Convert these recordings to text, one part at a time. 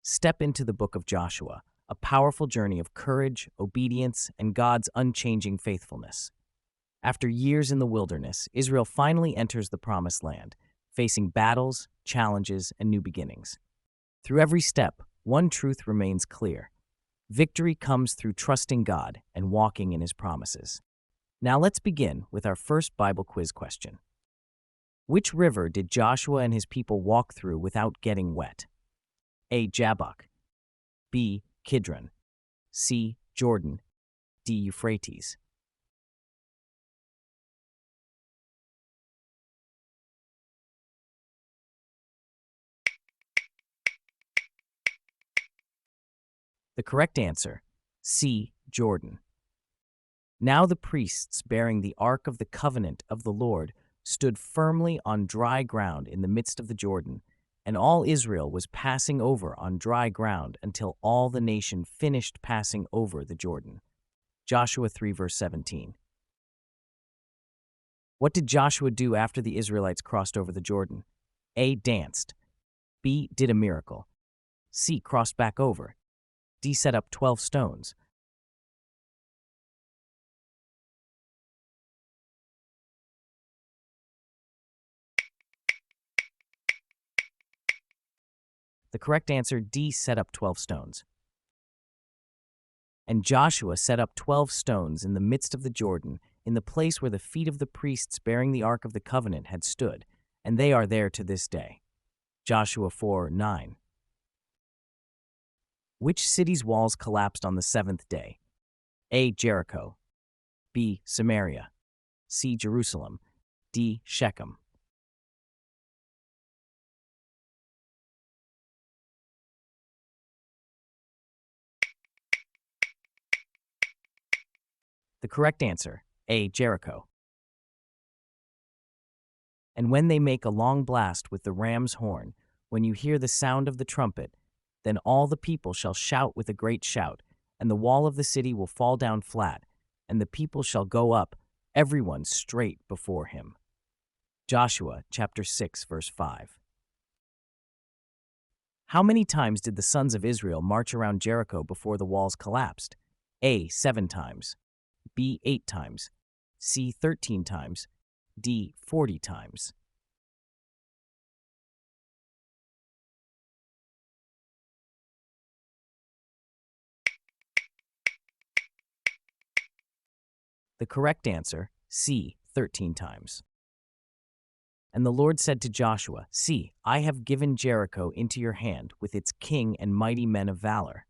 step into the book of Joshua, a powerful journey of courage, obedience, and God's unchanging faithfulness. After years in the wilderness, Israel finally enters the Promised Land, facing battles, challenges, and new beginnings. Through every step, one truth remains clear. Victory comes through trusting God and walking in His promises. Now let's begin with our first Bible quiz question. Which river did Joshua and his people walk through without getting wet? A. Jabbok, B. Kidron, C. Jordan, D. Euphrates. The correct answer, C. Jordan. Now the priests bearing the ark of the covenant of the Lord stood firmly on dry ground in the midst of the Jordan, and all Israel was passing over on dry ground until all the nation finished passing over the Jordan. Joshua 3 verse 17. What did Joshua do after the Israelites crossed over the Jordan? A. Danced. B. Did a miracle. C. Crossed back over. D. Set up 12 stones. The correct answer, D. Set up 12 stones. And Joshua set up 12 stones in the midst of the Jordan, in the place where the feet of the priests bearing the ark of the covenant had stood, and they are there to this day. Joshua 4:9. Which city's walls collapsed on the seventh day? A. Jericho, B. Samaria, C. Jerusalem, D. Shechem. The correct answer, A. Jericho. And when they make a long blast with the ram's horn, when you hear the sound of the trumpet, then all the people shall shout with a great shout, and the wall of the city will fall down flat, and the people shall go up, everyone straight before him. Joshua chapter 6, verse 5. How many times did the sons of Israel march around Jericho before the walls collapsed? A. 7 times. B. 8 times. C. 13 times. D. 40 times. The correct answer, C. 13 times. And the Lord said to Joshua, See, I have given Jericho into your hand with its king and mighty men of valor.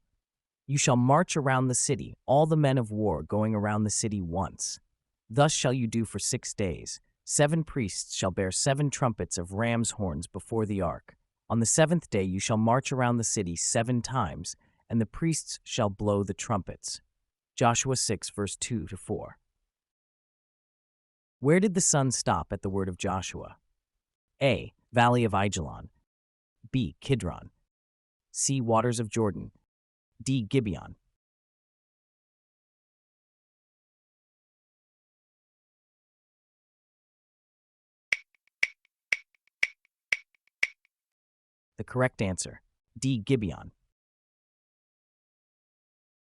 You shall march around the city, all the men of war going around the city once. Thus shall you do for 6 days. 7 priests shall bear 7 trumpets of ram's horns before the ark. On the 7th day you shall march around the city 7 times, and the priests shall blow the trumpets. Joshua 6, verse 2-4. Where did the sun stop at the word of Joshua? A. Valley of Ajalon. B. Kidron. C. Waters of Jordan. D. Gibeon. The correct answer, D. Gibeon.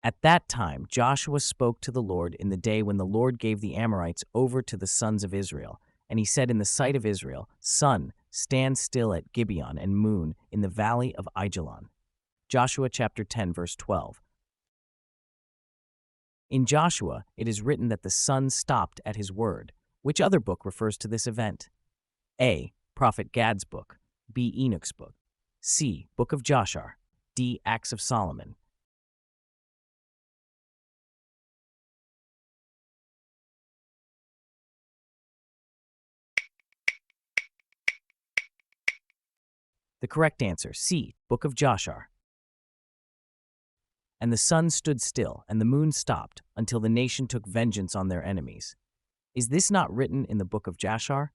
At that time, Joshua spoke to the Lord in the day when the Lord gave the Amorites over to the sons of Israel. And he said in the sight of Israel, Sun, stand still at Gibeon, and moon in the valley of Ajalon. Joshua chapter 10, verse 12. In Joshua, it is written that the sun stopped at his word. Which other book refers to this event? A. Prophet Gad's book. B. Enoch's book. C. Book of Joshua. D. Acts of Solomon. The correct answer, C. Book of Joshua. And the sun stood still, and the moon stopped, until the nation took vengeance on their enemies. Is this not written in the book of Joshua?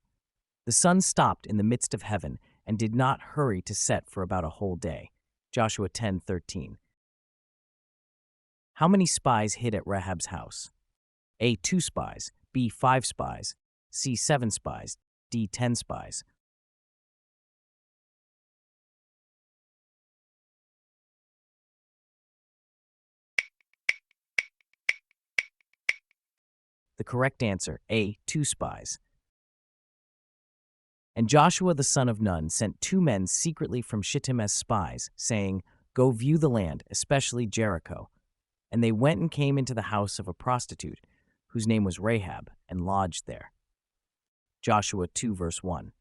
The sun stopped in the midst of heaven, and did not hurry to set for about a whole day. Joshua 10:13. How many spies hid at Rahab's house? A. 2 spies, B. 5 spies, C. 7 spies, D. 10 spies. The correct answer, A. 2 spies. And Joshua the son of Nun sent 2 men secretly from Shittim as spies, saying, "Go view the land, especially Jericho." And they went and came into the house of a prostitute, whose name was Rahab, and lodged there. Joshua 2 verse 1.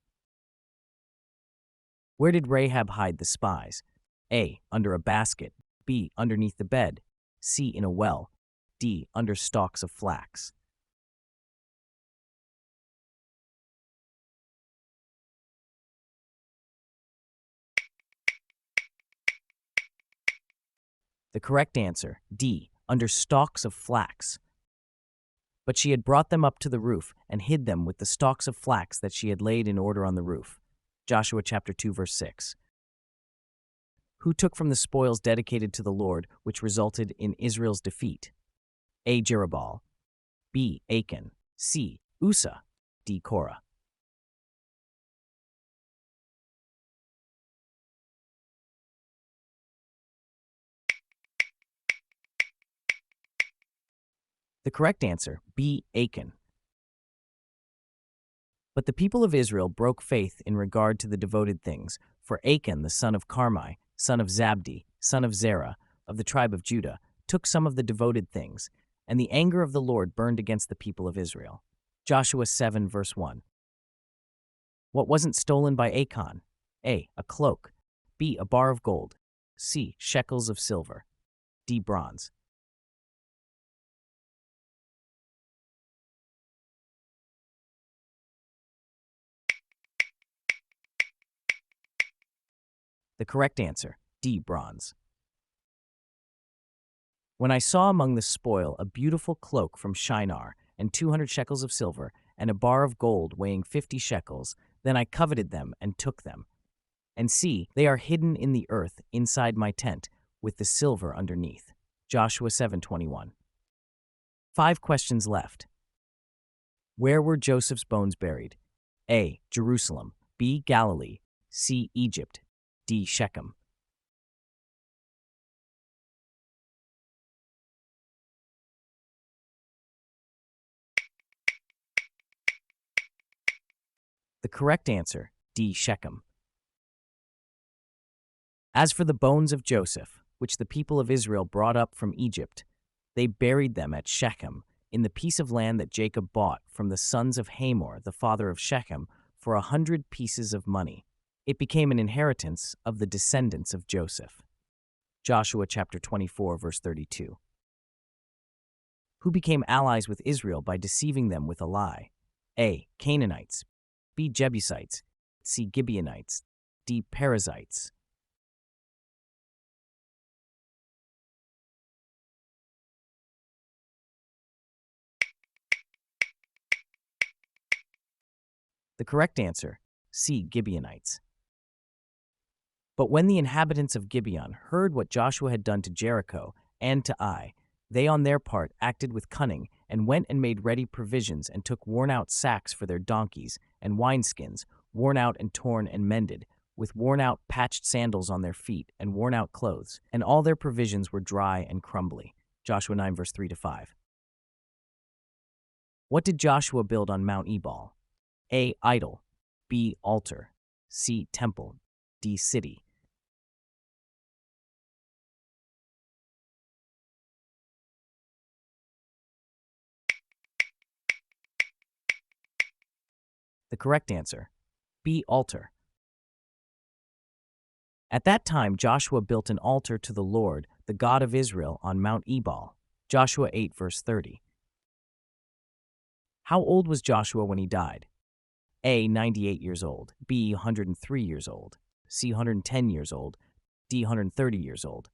Where did Rahab hide the spies? A. Under a basket. B. Underneath the bed. C. In a well. D. Under stalks of flax. The correct answer, D. Under stalks of flax. But she had brought them up to the roof and hid them with the stalks of flax that she had laid in order on the roof. Joshua chapter 2 verse 6. Who took from the spoils dedicated to the Lord, which resulted in Israel's defeat? A. Jerubbaal. B. Achan. C. Uzzah. D. Korah. The correct answer, B. Achan. But the people of Israel broke faith in regard to the devoted things, for Achan, the son of Carmi, son of Zabdi, son of Zerah, of the tribe of Judah, took some of the devoted things, and the anger of the Lord burned against the people of Israel. Joshua 7 verse 1. What wasn't stolen by Achan? A. A cloak. B. A bar of gold. C. Shekels of silver. D. Bronze. The correct answer, D. Bronze. When I saw among the spoil a beautiful cloak from Shinar, and 200 shekels of silver, and a bar of gold weighing 50 shekels, then I coveted them and took them. And see, they are hidden in the earth inside my tent, with the silver underneath. Joshua 7:21. 5 questions left. Where were Joseph's bones buried? A. Jerusalem. B. Galilee. C. Egypt. D. Shechem. The correct answer, D. Shechem. As for the bones of Joseph, which the people of Israel brought up from Egypt, they buried them at Shechem, in the piece of land that Jacob bought from the sons of Hamor, the father of Shechem, for 100 pieces of money. It became an inheritance of the descendants of Joseph. Joshua chapter 24, verse 32. Who became allies with Israel by deceiving them with a lie? A. Canaanites. B. Jebusites. C. Gibeonites. D. Perizzites. The correct answer, C. Gibeonites. But when the inhabitants of Gibeon heard what Joshua had done to Jericho and to Ai, they on their part acted with cunning and went and made ready provisions and took worn-out sacks for their donkeys and wineskins, worn out and torn and mended, with worn-out patched sandals on their feet and worn-out clothes, and all their provisions were dry and crumbly. Joshua 9 verse 3-5. What did Joshua build on Mount Ebal? A. Idol. B. Altar. C. Temple. D. City. The correct answer, B. Altar. At that time Joshua built an altar to the Lord, the God of Israel, on Mount Ebal. Joshua 8 verse 30. How old was Joshua when he died? A. 98 years old. B. 103 years old. C. 110 years old. D. 130 years old.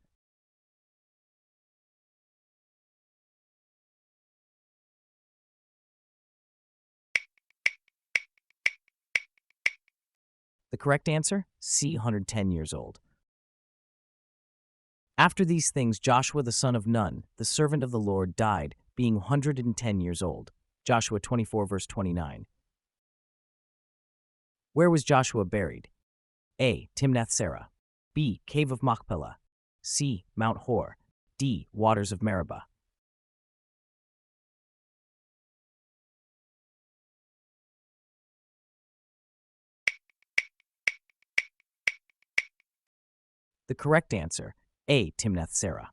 The correct answer, C. 110 years old. After these things Joshua the son of Nun, the servant of the Lord, died, being 110 years old. Joshua 24 verse 29. Where was Joshua buried? A. Timnath-Serah. B. Cave of Machpelah. C. Mount Hor. D. Waters of Meribah. The correct answer, A. Timnath-Serah.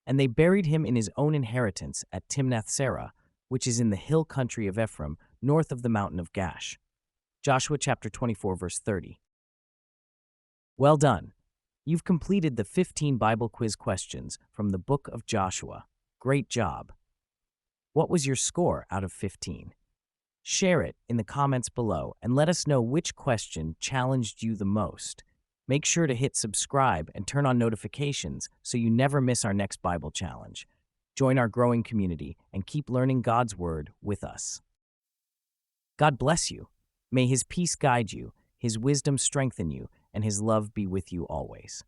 And they buried him in his own inheritance at Timnath-Serah, which is in the hill country of Ephraim, north of the mountain of Gash. Joshua chapter 24, verse 30. Well done. You've completed the 15 Bible quiz questions from the book of Joshua. Great job. What was your score out of 15? Share it in the comments below and let us know which question challenged you the most. Make sure to hit subscribe and turn on notifications so you never miss our next Bible challenge. Join our growing community and keep learning God's Word with us. God bless you. May His peace guide you, His wisdom strengthen you, and His love be with you always.